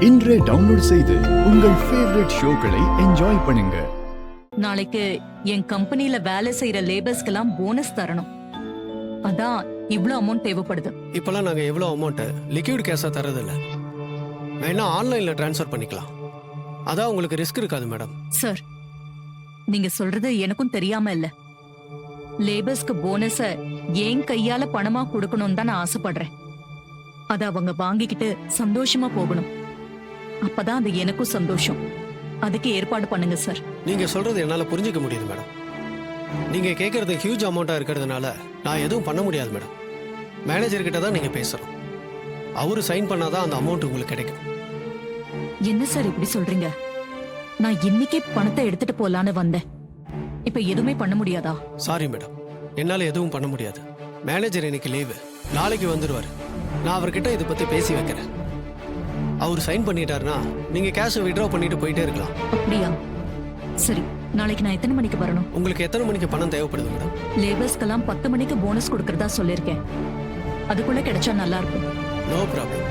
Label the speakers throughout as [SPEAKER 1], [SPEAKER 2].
[SPEAKER 1] இன்றே டவுன்லோட் செய்து உங்கள் ஃபேவரட் ஷோக்களை என்ஜாய் பண்ணுங்க.
[SPEAKER 2] நாளைக்கு என் கம்பெனில வேலை செய்யற லேபர்ஸ்க்கெல்லாம் போனஸ் தரணும். அதான் இவ்ளோ அமௌண்ட் தேவைப்படுது.
[SPEAKER 3] இப்பெல்லாம் நாங்க எவ்வளவு அமௌண்ட் லிக்விட் கேஷா தரது இல்ல. வேணா ஆன்லைன்ல ட்ரான்ஸ்ஃபர் பண்ணிக்கலாம். அதான் உங்களுக்கு ரிஸ்க் இருக்காது மேடம்.
[SPEAKER 2] சார், நீங்க சொல்றது எனக்கும் தெரியாம இல்ல. லேபர்ஸ்க்கு போனஸ ஏன் கையால பணமா கொடுக்கணும்னு தான் நான் ஆசைப்படுறேன். அத அவங்க வாங்கிக்கிட்டு சந்தோஷமா போகணும். அப்பதான் அது எனக்கும் சந்தோஷம். அதுக்கு ஏற்பாடு பண்ணுங்க சார்.
[SPEAKER 3] நீங்க சொல்றது என்னால புரிஞ்சுக்க முடியுது மேடம். நீங்க கேட்கறது ஹியூஜ் அமௌண்டா இருக்கிறதுனால நான் எதுவும் பண்ண முடியாது மேடம். மேனேஜர் கிட்ட தான் நீங்க பேசுறோம். அவரு சைன் பண்ணாதான் அந்த அமௌண்ட் உங்களுக்கு கிடைக்கும்.
[SPEAKER 2] என்ன சார் இப்படி சொல்றீங்க? நான் இன்னைக்கே பணத்தை எடுத்துட்டு போலான்னு வந்தேன். இப்ப எதுவுமே பண்ண முடியாதா?
[SPEAKER 3] சாரி மேடம், என்னால எதுவும் பண்ண முடியாது. மேனேஜர் இன்னைக்கு லீவு, நாளைக்கு வந்துருவாரு. நான் அவர்கிட்ட இதை பத்தி பேசி வைக்கிறேன். அவர் சைன் பண்ணிட்டாருன்னா நீங்க கேஷை வித்ட்ரா பண்ணிட்டு போயிட்டே இருக்கலாம்.
[SPEAKER 2] அப்படியா? சரி, நாளைக்கு நான் எத்தனை மணிக்கு வரணும்?
[SPEAKER 3] உங்களுக்கு எத்தனை மணிக்கு பணம் தேவைப்படுது மேடம்?
[SPEAKER 2] லேபர்ஸ்க்கெல்லாம் 10 மணிக்கு போனஸ் கொடுக்கறதா சொல்லியிருக்கேன். அதுக்குள்ள கிடைச்சா நல்லா இருக்கும்.
[SPEAKER 3] No problem.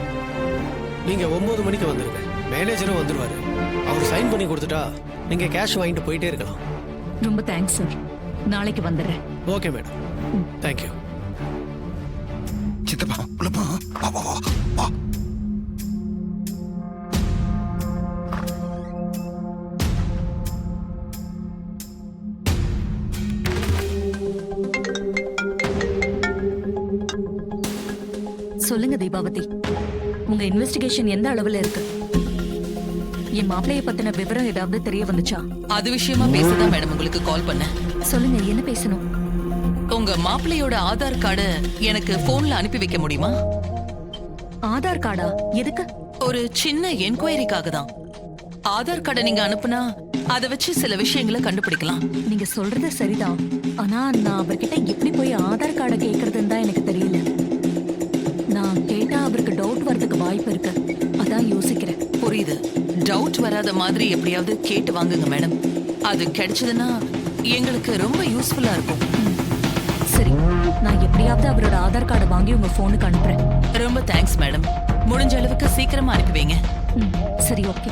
[SPEAKER 3] நீங்க 9 மணிக்கு வந்துருங்க. மேனேஜரும் வந்துருவாரு. அவர் சைன் பண்ணி கொடுத்துட்டா நீங்க கேஷ் வாங்கிட்டு போயிட்டே இருக்கலாம்.
[SPEAKER 2] ரொம்ப தேங்க்ஸ் சார். நாளைக்கு வந்துடுறேன்.
[SPEAKER 3] Okay madam, thank you.
[SPEAKER 4] சித்தப்பா உள்ளப்பா, வா வா வா வா.
[SPEAKER 2] சொல்லுங்க தீபாவதி, உங்க இன்வெஸ்டிகேஷன் எந்த அளவுல இருக்கு? என் மாப்பிளைய பத்தின விவரம் ஏதாவது தெரிய வந்துச்சா?
[SPEAKER 5] அது விஷயமா பேசதான் மேடம் உங்களுக்கு கால் பண்ணேன்.
[SPEAKER 2] சொல்லுங்க, என்ன பேசணும்?
[SPEAKER 5] உங்க மாப்பிள்ளையோட ஆதார் கார்டு எனக்கு போன்ல அனுப்பி வைக்க முடியுமா?
[SPEAKER 2] ஆதார் கார்டா? எதுக்கு?
[SPEAKER 5] ஒரு சின்ன என்கொயரிக்காக தான். ஆதார் கார்டை நீங்க அனுப்புனா அதை வச்சு சில விஷயங்களை கண்டுபிடிக்கலாம்.
[SPEAKER 2] நீங்க சொல்றது சரிதான். ஆனா நான் அவர்கிட்ட எப்படி போய் ஆதார் கார்டை கேக்குறதுன்னு தான் எனக்கு தெரியல. நான் கேட்டா அவருக்கு டவுட் வரதுக்கு வாய்ப்பு இருக்கு. அதான் யோசிக்கிறேன்.
[SPEAKER 5] புரியுது. டவுட் வராத மாதிரி எப்படியாவது கேட்டு வாங்குங்க மேடம். அது கிடைச்சதுன்னா எங்களுக்கு ரொம்ப யூஸ்ஃபுல்லா இருக்கும்.
[SPEAKER 2] சரி, நான் எப்படியாவது அவரோட ஆதார் கார்டை வாங்கி உங்க போனுக்கு அனுப்புறேன்.
[SPEAKER 5] ரொம்ப தேங்க்ஸ் மேடம். முடிஞ்ச அளவுக்கு சீக்கிரமா அனுப்பி வைங்க.
[SPEAKER 2] சரி, ஓகே.